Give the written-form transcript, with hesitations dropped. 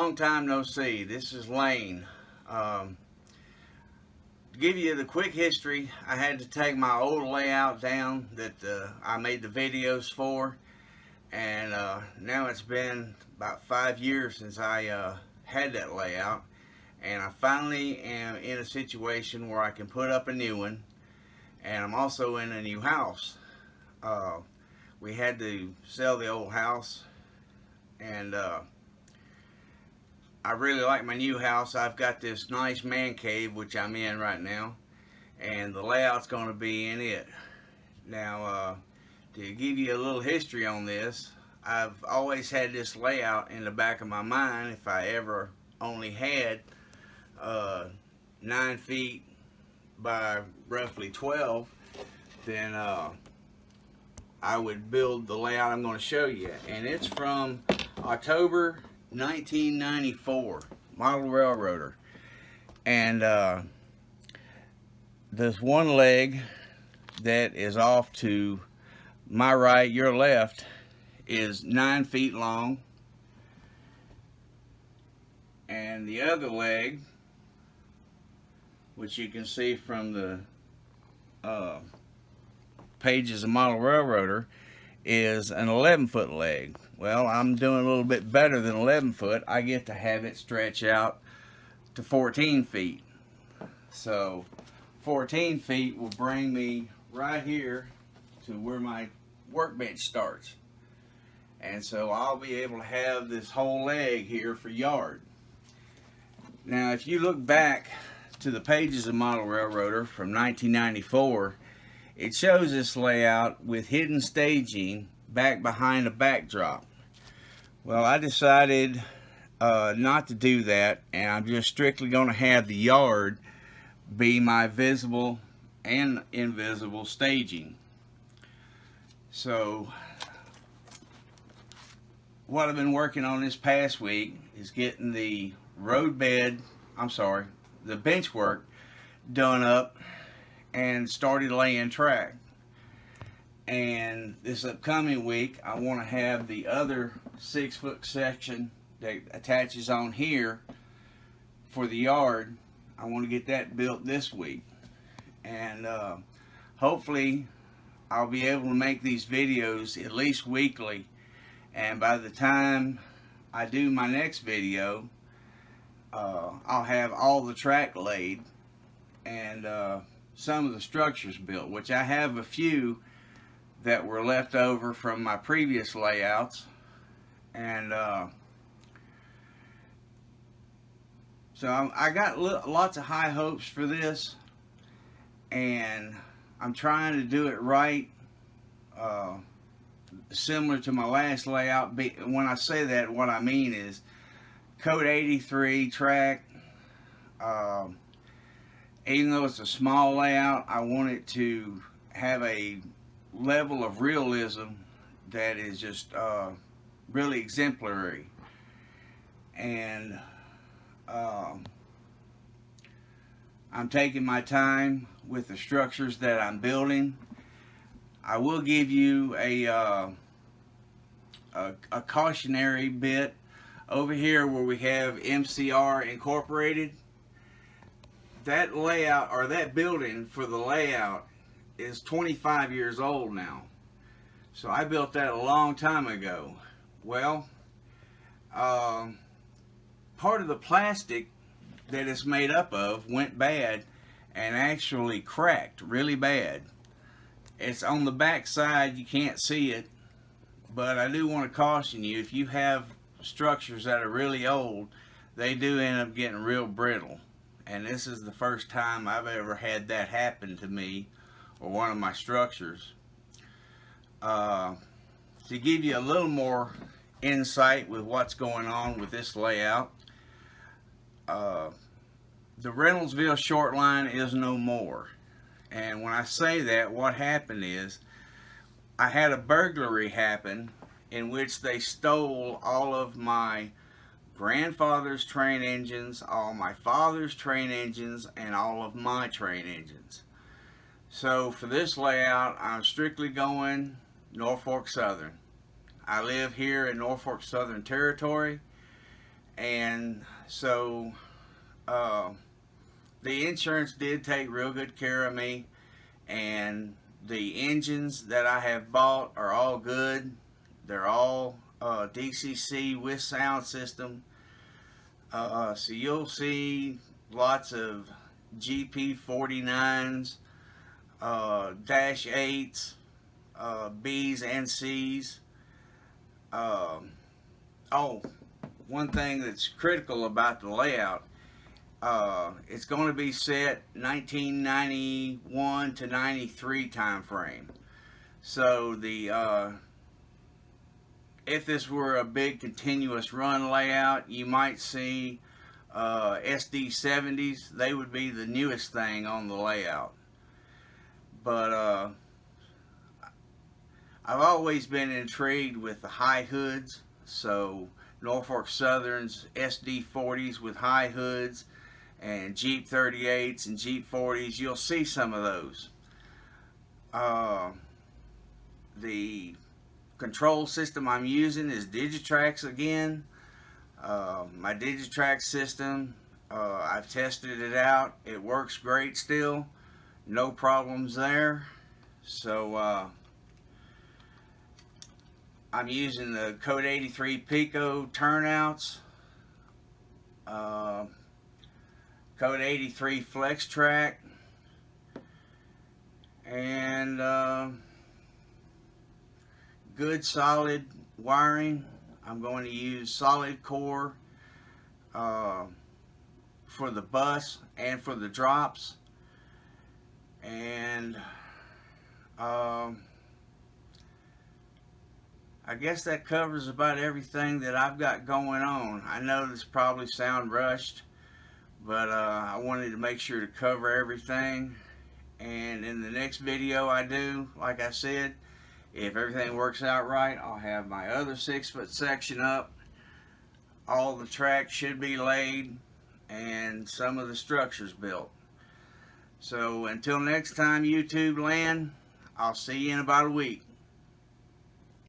long time no see. This is Lane. To give you the quick history, I had to take my old layout down that I made the videos for, and now it's been about 5 years since I had that layout, and I finally am in a situation where I can put up a new one, and I'm also in a new house. We had to sell the old house, and I really like my new house. I've got this nice man cave, which I'm in right now, and the layout's going to be in it. Now, to give you a little history on this, I've always had this layout in the back of my mind. If I ever only had 9 feet by roughly 12, then I would build the layout I'm going to show you. And it's from October 1994, model railroader, and this one leg that is off to my right, your left, is 9 feet long, and the other leg, which you can see from the pages of model railroader, is an 11-foot leg. Well, I'm doing a little bit better than 11 foot. I get to have it stretch out to 14 feet. So 14 feet will bring me right here to where my workbench starts. And so I'll be able to have this whole leg here for yard. Now, if you look back to the pages of model railroader from 1994, it shows this layout with hidden staging back behind a backdrop. Well, I decided not to do that, and I'm just strictly going to have the yard be my visible and invisible staging. So what I've been working on this past week is getting the the bench work done up and started laying track. And this upcoming week, I want to have the other 6-foot section that attaches on here for the yard. I want to get that built this week, and hopefully I'll be able to make these videos at least weekly, and by the time I do my next video, I'll have all the track laid and some of the structures built, which I have a few that were left over from my previous layouts. And so I got lots of high hopes for this, and I'm trying to do it right, similar to my last layout. When I say that, what I mean is code 83 track. Even though it's a small layout, I want it to have a level of realism that is just really exemplary. And I'm taking my time with the structures that I'm building. I will give you a cautionary bit over here where we have MCR Incorporated. That layout, or that building for the layout, is 25 years old now. So I built that a long time ago. Well, part of the plastic that it's made up of went bad and actually cracked really bad. It's on the back side, you can't see it, but I do want to caution you, if you have structures that are really old, they do end up getting real brittle. And this is the first time I've ever had that happen to me or one of my structures. To give you a little more insight with what's going on with this layout, the Reynoldsville short line is no more. And when I say that, what happened is I had a burglary happen in which they stole all of my grandfather's train engines, all my father's train engines, and all of my train engines. So for this layout, I'm strictly going Norfolk Southern. I live here in Norfolk Southern Territory, And so the insurance did take real good care of me, and the engines that I have bought are all good. They're all DCC with sound system. So you'll see lots of GP49s, Dash 8s, B's and C's. Oh, one thing that's critical about the layout, it's going to be set 1991 to 93 time frame. So the if this were a big continuous run layout, you might see SD70s. They would be the newest thing on the layout. But I've always been intrigued with the high hoods. So Norfolk Southern's SD40s with high hoods, and Jeep 38s and Jeep 40s, you'll see some of those. The control system I'm using is Digitrax again. My Digitrax system, I've tested it out. It works great still. No problems there. So I'm using the Code 83 Pico turnouts. Code 83 Flex Track. And good solid wiring. I'm going to use solid core for the bus and for the drops. And I guess that covers about everything that I've got going on. I know this probably sounds rushed, but I wanted to make sure to cover everything. And in the next video I do, like I said, if everything works out right, I'll have my other 6-foot section up. All the tracks should be laid and some of the structures built. So until next time, YouTube land, I'll see you in about a week.